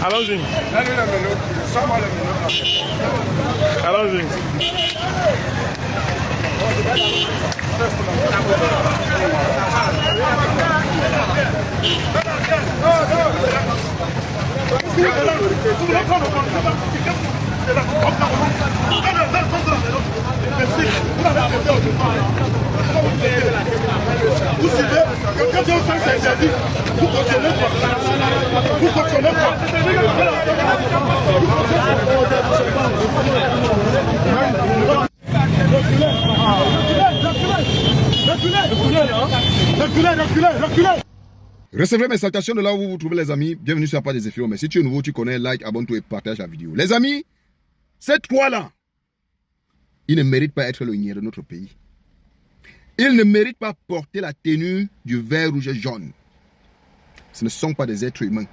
Allons-y. Allons-y. Vous suivez, quand Dieu s'est interdit, vous fonctionnez pas. Vous fonctionnez pas. Reculez. Recevez mes salutations de là où vous vous trouvez les amis. Bienvenue sur la page des Zéphiros. Mais si tu es nouveau, tu connais, like, abonne-toi et partage la vidéo. Les amis, ces trois-là, ils ne méritent pas être le nier de notre pays. Ils ne méritent pas porter la tenue du vert, rouge et jaune. Ce ne sont pas des êtres humains.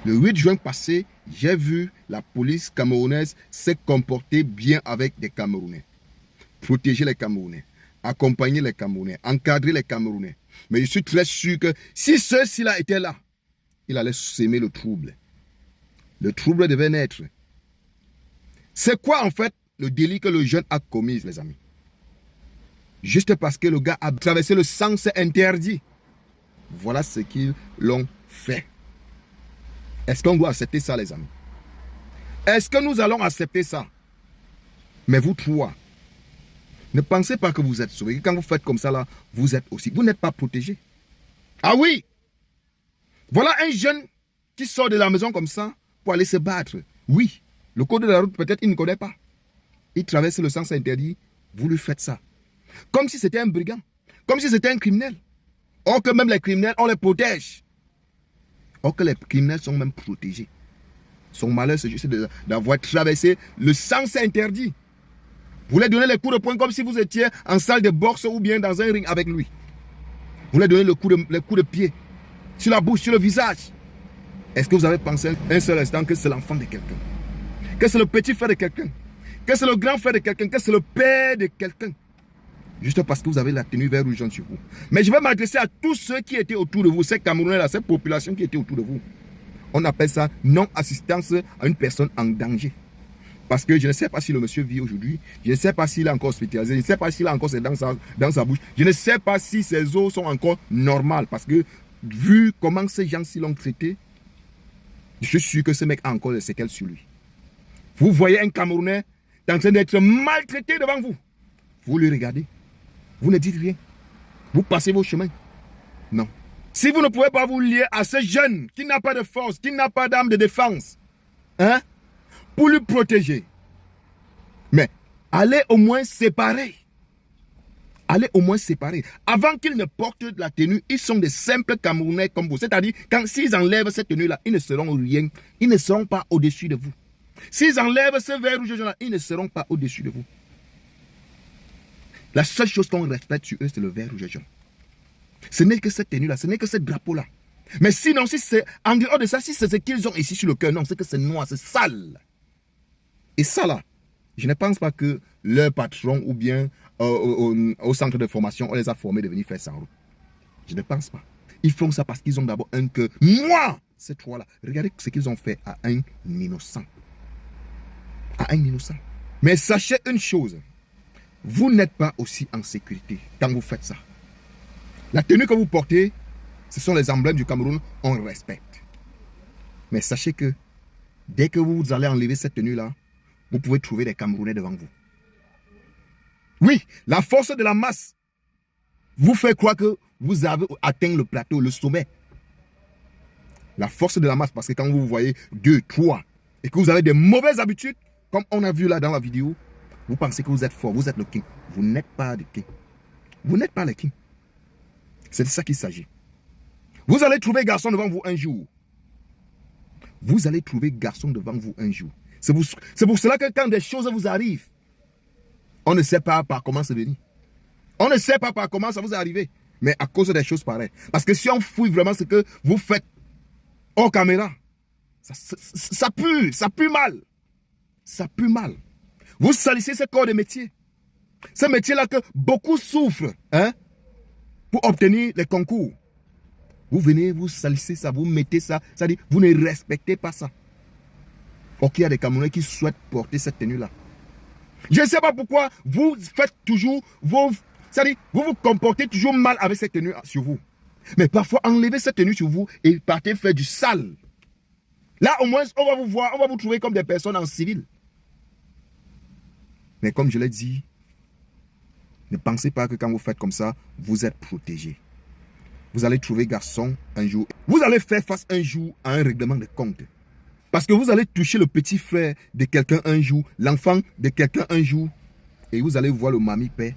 Le 8 juin passé, j'ai vu la police camerounaise se comporter bien avec des Camerounais. Protéger les Camerounais, accompagner les Camerounais, encadrer les Camerounais. Mais je suis très sûr que si ceux-ci-là étaient là, il allait s'aimer le trouble. Le trouble devait naître. C'est quoi en fait le délit que le jeune a commis, les amis? Juste parce que le gars a traversé le sens interdit. Voilà ce qu'ils l'ont fait. Est-ce qu'on doit accepter ça, les amis? Est-ce que nous allons accepter ça? Mais vous trois, ne pensez pas que vous êtes sauvés. Quand vous faites comme ça, là, vous êtes aussi. Vous n'êtes pas protégés. Ah oui! Voilà un jeune qui sort de la maison comme ça pour aller se battre. Oui, le code de la route, peut-être il ne connaît pas. Il traverse le sens interdit. Vous lui faites ça. Comme si c'était un brigand. Comme si c'était un criminel. Or que même les criminels, on les protège. Or que les criminels sont même protégés. Son malheur, c'est juste d'avoir traversé le sens interdit. Vous voulez donner les coups de poing comme si vous étiez en salle de boxe ou bien dans un ring avec lui. Vous voulez donner les coups de pied sur la bouche, sur le visage. Est-ce que vous avez pensé un seul instant que c'est l'enfant de quelqu'un? Que c'est le petit frère de quelqu'un? Que c'est le grand frère de quelqu'un? Que c'est le père de quelqu'un? Juste parce que vous avez la tenue vert rouge jaune sur vous. Mais je vais m'adresser à tous ceux qui étaient autour de vous, ces Camerounais-là, cette population qui était autour de vous. On appelle ça non-assistance à une personne en danger. Parce que je ne sais pas si le monsieur vit aujourd'hui. Je ne sais pas s'il est encore hospitalisé. Je ne sais pas s'il a encore ses dents dans sa bouche. Je ne sais pas si ses os sont encore normales. Parce que vu comment ces gens-ci l'ont traité, je suis sûr que ce mec a encore des séquelles sur lui. Vous voyez un Camerounais en train d'être maltraité devant vous. Vous le regardez. Vous ne dites rien. Vous passez vos chemins. Non. Si vous ne pouvez pas vous lier à ce jeune qui n'a pas de force, qui n'a pas d'âme de défense, hein, pour lui protéger, mais allez au moins séparer. Allez au moins séparer. Avant qu'ils ne portent la tenue, ils sont des simples Camerounais comme vous. C'est-à-dire, s'ils enlèvent cette tenue-là, ils ne seront rien. Ils ne seront pas au-dessus de vous. S'ils enlèvent ce vert rouge-là, ils ne seront pas au-dessus de vous. La seule chose qu'on respecte sur eux, c'est le vert rouge jaune. Ce n'est que cette tenue-là, ce n'est que ce drapeau-là. Mais sinon, si c'est en dehors de ça, si c'est ce qu'ils ont ici sur le cœur, non, c'est que c'est noir, c'est sale. Et ça là, je ne pense pas que leur patron ou bien au centre de formation, on les a formés de venir faire ça en route. Je ne pense pas. Ils font ça parce qu'ils ont d'abord un cœur. Moi, ces trois-là, regardez ce qu'ils ont fait à un innocent. À un innocent. Mais sachez une chose. Vous n'êtes pas aussi en sécurité quand vous faites ça. La tenue que vous portez, ce sont les emblèmes du Cameroun, on respecte. Mais sachez que dès que vous allez enlever cette tenue-là, vous pouvez trouver des Camerounais devant vous. Oui, la force de la masse vous fait croire que vous avez atteint le plateau, le sommet. La force de la masse, parce que quand vous voyez 2, 3, et que vous avez des mauvaises habitudes, comme on a vu là dans la vidéo, vous pensez que vous êtes fort, vous êtes le king. Vous n'êtes pas le king. Vous n'êtes pas le king. C'est de ça qu'il s'agit. Vous allez trouver garçon devant vous un jour. Vous allez trouver garçon devant vous un jour. C'est pour cela que quand des choses vous arrivent, on ne sait pas par comment c'est venu. On ne sait pas par comment ça vous est arrivé. Mais à cause des choses pareilles. Parce que si on fouille vraiment ce que vous faites hors caméra, ça pue mal. Ça pue mal. Vous salissez ce corps de métier. Ce métier-là que beaucoup souffrent, hein, pour obtenir les concours. Vous venez, vous salissez ça, vous mettez ça. Ça dit, vous ne respectez pas ça. Ok, il y a des Camerounais qui souhaitent porter cette tenue-là. Je ne sais pas pourquoi vous faites toujours c'est-à-dire, vous vous comportez toujours mal avec cette tenue sur vous. Mais parfois, enlevez cette tenue sur vous et partez faire du sale. Là, au moins, on va vous voir, on va vous trouver comme des personnes en civil. Mais comme je l'ai dit, ne pensez pas que quand vous faites comme ça, vous êtes protégé. Vous allez trouver garçon un jour. Vous allez faire face un jour à un règlement de compte. Parce que vous allez toucher le petit frère de quelqu'un un jour, l'enfant de quelqu'un un jour, et vous allez voir le mamie père.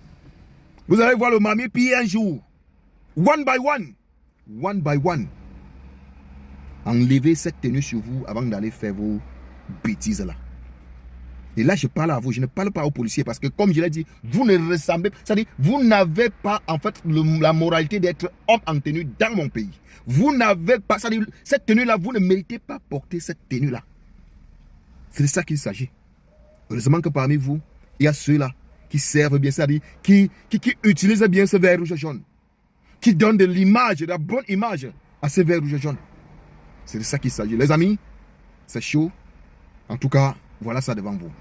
Vous allez voir le mamie pire un jour. One by one. One by one. Enlevez cette tenue sur vous avant d'aller faire vos bêtises là. Et là, je parle à vous, je ne parle pas aux policiers parce que comme je l'ai dit, vous ne ressemblez pas, c'est-à-dire vous n'avez pas en fait la moralité d'être homme en tenue dans mon pays. Vous n'avez pas, c'est-à-dire cette tenue-là, vous ne méritez pas porter cette tenue-là. C'est de ça qu'il s'agit. Heureusement que parmi vous, il y a ceux-là qui servent bien, c'est-à-dire qui utilisent bien ce vert rouge jaune, qui donnent de l'image, de la bonne image à ce vert rouge jaune. C'est de ça qu'il s'agit. Les amis, c'est chaud. En tout cas, voilà ça devant vous.